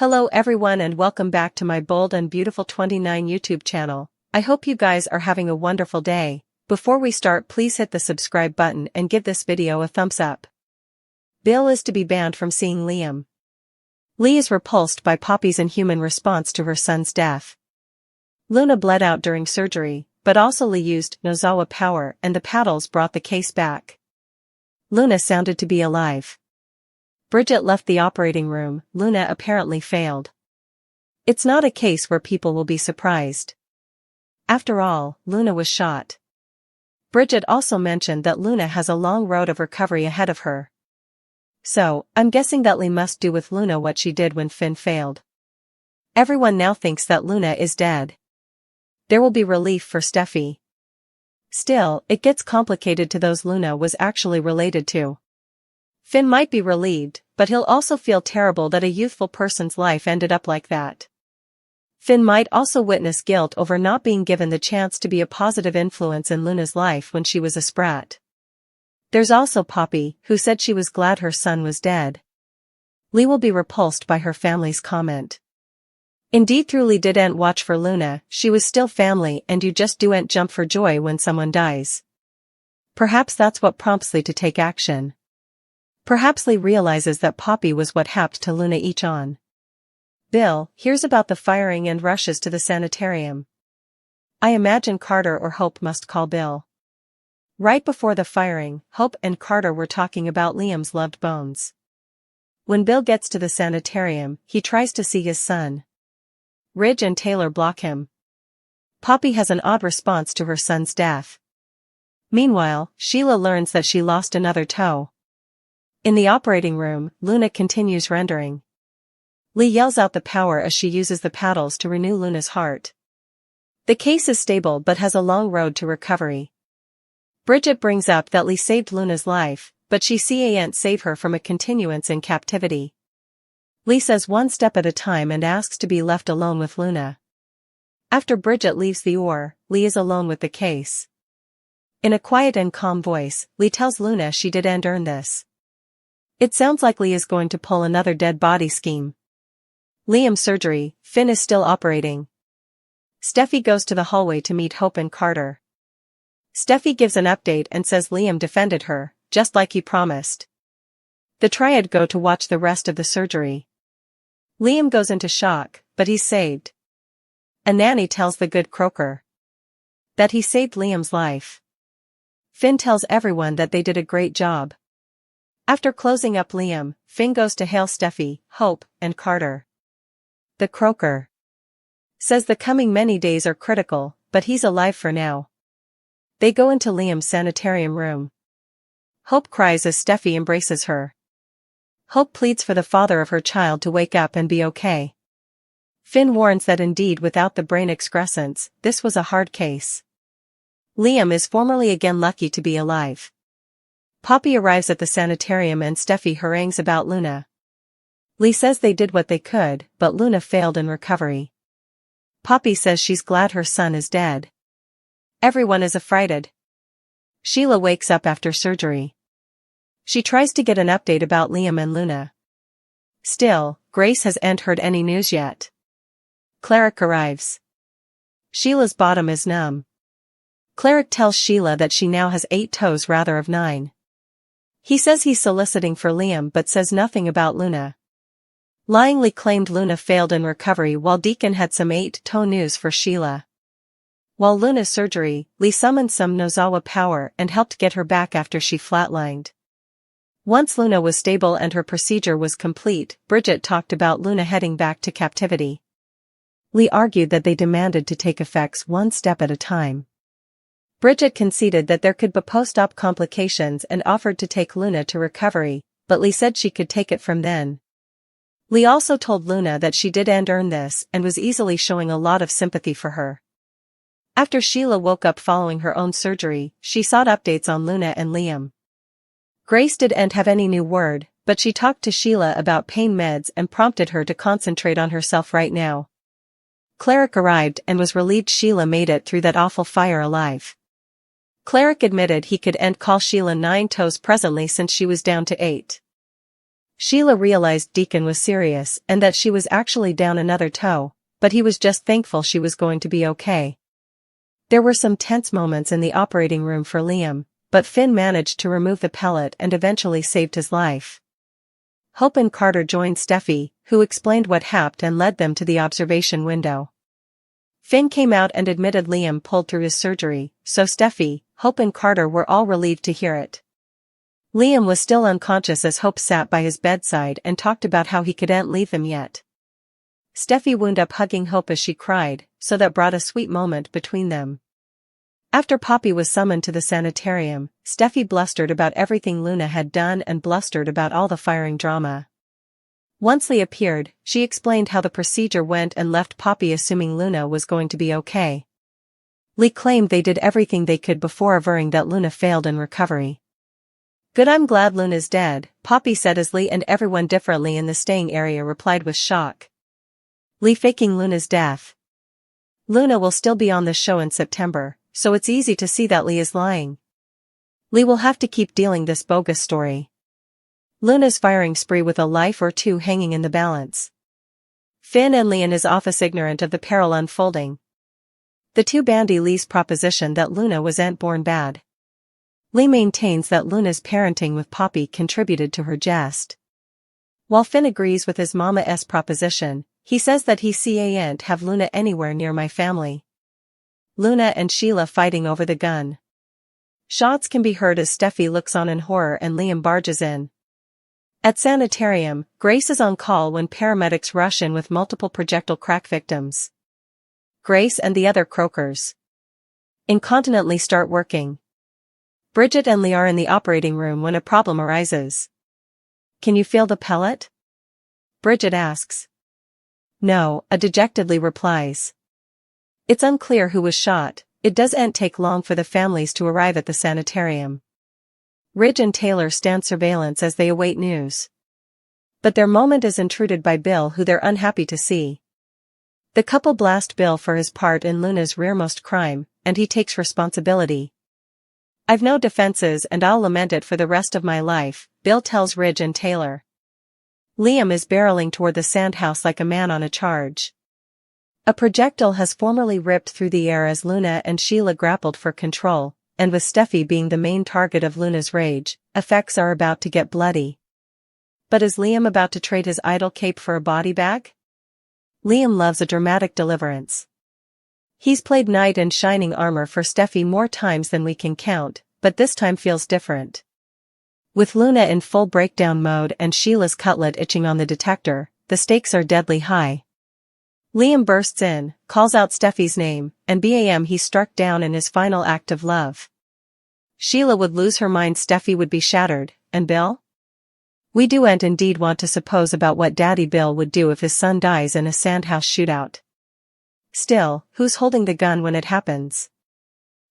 Hello everyone and welcome back to my Bold and Beautiful 29 YouTube channel. I hope you guys are having a wonderful day. Before we start, please hit the subscribe button and give this video a thumbs up. Bill is to be banned from seeing Liam. Lee is repulsed by Poppy's inhuman response to her son's death. Luna bled out during surgery, but also Lee used Nozawa power and the paddles brought the case back. Luna sounded to be alive. Bridget left the operating room. Luna apparently failed. It's not a case where people will be surprised. After all, Luna was shot. Bridget also mentioned that Luna has a long road of recovery ahead of her. So, I'm guessing that Lee must do with Luna what she did when Finn failed. Everyone now thinks that Luna is dead. There will be relief for Steffi. Still, it gets complicated to those Luna was actually related to. Finn might be relieved, but he'll also feel terrible that a youthful person's life ended up like that. Finn might also witness guilt over not being given the chance to be a positive influence in Luna's life when she was a sprat. There's also Poppy, who said she was glad her son was dead. Lee will be repulsed by her family's comment. Indeed, through Lee didn't watch for Luna, she was still family and you just don't jump for joy when someone dies. Perhaps that's what prompts Lee to take action. Perhaps Lee realizes that Poppy was what happened to Luna each on. Bill hears about the firing and rushes to the sanitarium. I imagine Carter or Hope must call Bill. Right before the firing, Hope and Carter were talking about Liam's loved bones. When Bill gets to the sanitarium, he tries to see his son. Ridge and Taylor block him. Poppy has an odd response to her son's death. Meanwhile, Sheila learns that she lost another toe. In the operating room, Luna continues rendering. Lee yells out the power as she uses the paddles to renew Luna's heart. The case is stable but has a long road to recovery. Bridget brings up that Lee saved Luna's life, but she can't save her from a continuance in captivity. Lee says one step at a time and asks to be left alone with Luna. After Bridget leaves the OR, Lee is alone with the case. In a quiet and calm voice, Lee tells Luna she didn't earn this. It sounds like Lee is going to pull another dead body scheme. Liam's surgery, Finn is still operating. Steffi goes to the hallway to meet Hope and Carter. Steffi gives an update and says Liam defended her, just like he promised. The triad go to watch the rest of the surgery. Liam goes into shock, but he's saved. A nanny tells the good Croker that he saved Liam's life. Finn tells everyone that they did a great job. After closing up Liam, Finn goes to hail Steffi, Hope, and Carter. The Croker says the coming many days are critical, but he's alive for now. They go into Liam's sanitarium room. Hope cries as Steffi embraces her. Hope pleads for the father of her child to wake up and be okay. Finn warns that indeed without the brain excrescence, this was a hard case. Liam is formerly again lucky to be alive. Poppy arrives at the sanitarium and Steffi harangues about Luna. Lee says they did what they could, but Luna failed in recovery. Poppy says she's glad her son is dead. Everyone is affrighted. Sheila wakes up after surgery. She tries to get an update about Liam and Luna. Still, Grace hasn't heard any news yet. Cleric arrives. Sheila's bottom is numb. Cleric tells Sheila that she now has 8 toes rather of 9. He says he's soliciting for Liam but says nothing about Luna. Lyingly claimed Luna failed in recovery while Deacon had some 8-toe news for Sheila. While Luna's surgery, Lee summoned some Nozawa power and helped get her back after she flatlined. Once Luna was stable and her procedure was complete, Bridget talked about Luna heading back to captivity. Lee argued that they demanded to take effects one step at a time. Bridget conceded that there could be post-op complications and offered to take Luna to recovery, but Lee said she could take it from then. Lee also told Luna that she didn't earn this and was easily showing a lot of sympathy for her. After Sheila woke up following her own surgery, she sought updates on Luna and Liam. Grace didn't have any new word, but she talked to Sheila about pain meds and prompted her to concentrate on herself right now. Cleric arrived and was relieved Sheila made it through that awful fire alive. Cleric admitted he could call Sheila 9 toes presently since she was down to 8. Sheila realized Deacon was serious and that she was actually down another toe, but he was just thankful she was going to be okay. There were some tense moments in the operating room for Liam, but Finn managed to remove the pellet and eventually saved his life. Hope and Carter joined Steffi, who explained what happened and led them to the observation window. Finn came out and admitted Liam pulled through his surgery, so Steffi, Hope and Carter were all relieved to hear it. Liam was still unconscious as Hope sat by his bedside and talked about how he couldn't leave them yet. Steffi wound up hugging Hope as she cried, so that brought a sweet moment between them. After Poppy was summoned to the sanitarium, Steffi blustered about everything Luna had done and blustered about all the firing drama. Once Lee appeared, she explained how the procedure went and left Poppy assuming Luna was going to be okay. Lee claimed they did everything they could before averring that Luna failed in recovery. "Good, I'm glad Luna's dead," Poppy said as Lee and everyone differently in the staying area replied with shock. Lee faking Luna's death. Luna will still be on the show in September, so it's easy to see that Lee is lying. Lee will have to keep dealing this bogus story. Luna's firing spree with a life or two hanging in the balance. Finn and Lee in his office ignorant of the peril unfolding. The two bandy Lee's proposition that Luna wasn't born bad. Lee maintains that Luna's parenting with Poppy contributed to her jest. While Finn agrees with his mama's proposition, he says that he can't have Luna anywhere near my family. Luna and Sheila fighting over the gun. Shots can be heard as Steffi looks on in horror and Liam barges in. At sanitarium, Grace is on call when paramedics rush in with multiple projectile crack victims. Grace and the other croakers incontinently start working. Bridget and Lee are in the operating room when a problem arises. "Can you feel the pellet?" Bridget asks. "No," a dejectedly replies. It's unclear who was shot. It doesn't take long for the families to arrive at the sanitarium. Ridge and Taylor stand surveillance as they await news. But their moment is intruded by Bill, who they're unhappy to see. The couple blast Bill for his part in Luna's rearmost crime, and he takes responsibility. "I've no defenses and I'll lament it for the rest of my life," Bill tells Ridge and Taylor. Liam is barreling toward the sandhouse like a man on a charge. A projectile has formerly ripped through the air as Luna and Sheila grappled for control, and with Steffi being the main target of Luna's rage, effects are about to get bloody. But is Liam about to trade his idol cape for a body bag? Liam loves a dramatic deliverance. He's played knight in shining armor for Steffi more times than we can count, but this time feels different. With Luna in full breakdown mode and Sheila's cutlet itching on the detector, the stakes are deadly high. Liam bursts in, calls out Steffi's name, and bam, he's struck down in his final act of love. Sheila would lose her mind, Steffi would be shattered, and Bill? We do and indeed want to suppose about what Daddy Bill would do if his son dies in a sandhouse shootout. Still, who's holding the gun when it happens?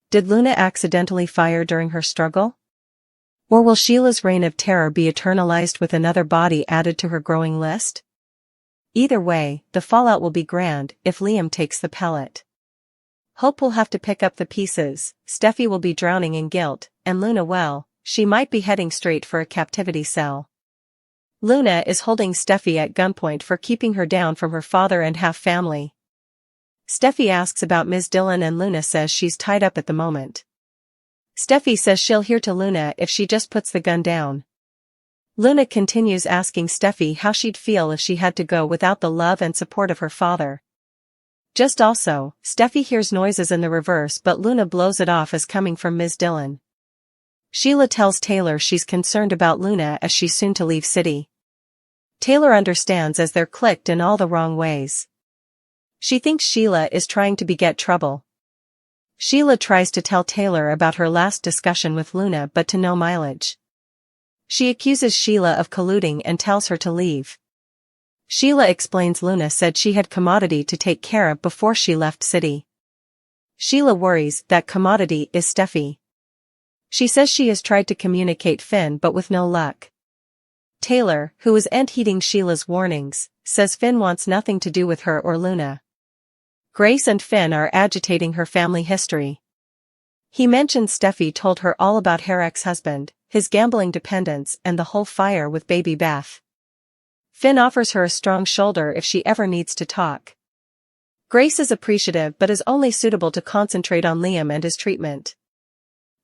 Did Luna accidentally fire during her struggle? Or will Sheila's reign of terror be eternalized with another body added to her growing list? Either way, the fallout will be grand if Liam takes the pellet. Hope will have to pick up the pieces, Steffi will be drowning in guilt, and Luna, well, she might be heading straight for a captivity cell. Luna is holding Steffi at gunpoint for keeping her down from her father and half family. Steffi asks about Ms. Dillon and Luna says she's tied up at the moment. Steffi says she'll hear to Luna if she just puts the gun down. Luna continues asking Steffi how she'd feel if she had to go without the love and support of her father. Just also, Steffi hears noises in the reverse but Luna blows it off as coming from Ms. Dillon. Sheila tells Taylor she's concerned about Luna as she's soon to leave city. Taylor understands as they're clicked in all the wrong ways. She thinks Sheila is trying to beget trouble. Sheila tries to tell Taylor about her last discussion with Luna but to no mileage. She accuses Sheila of colluding and tells her to leave. Sheila explains Luna said she had commodity to take care of before she left city. Sheila worries that commodity is Steffi. She says she has tried to communicate Finn but with no luck. Taylor, who isn't heeding Sheila's warnings, says Finn wants nothing to do with her or Luna. Grace and Finn are agitating her family history. He mentions Steffi told her all about her ex-husband, his gambling dependence and the whole fire with baby Beth. Finn offers her a strong shoulder if she ever needs to talk. Grace is appreciative but is only suitable to concentrate on Liam and his treatment.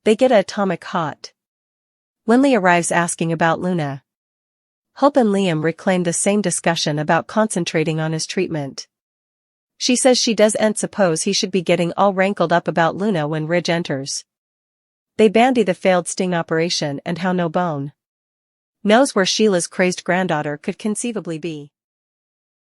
They get a atomic hot. Winley arrives asking about Luna. Hope and Liam reclaim the same discussion about concentrating on his treatment. She says she doesn't suppose he should be getting all rankled up about Luna when Ridge enters. They bandy the failed sting operation and how no bone knows where Sheila's crazed granddaughter could conceivably be.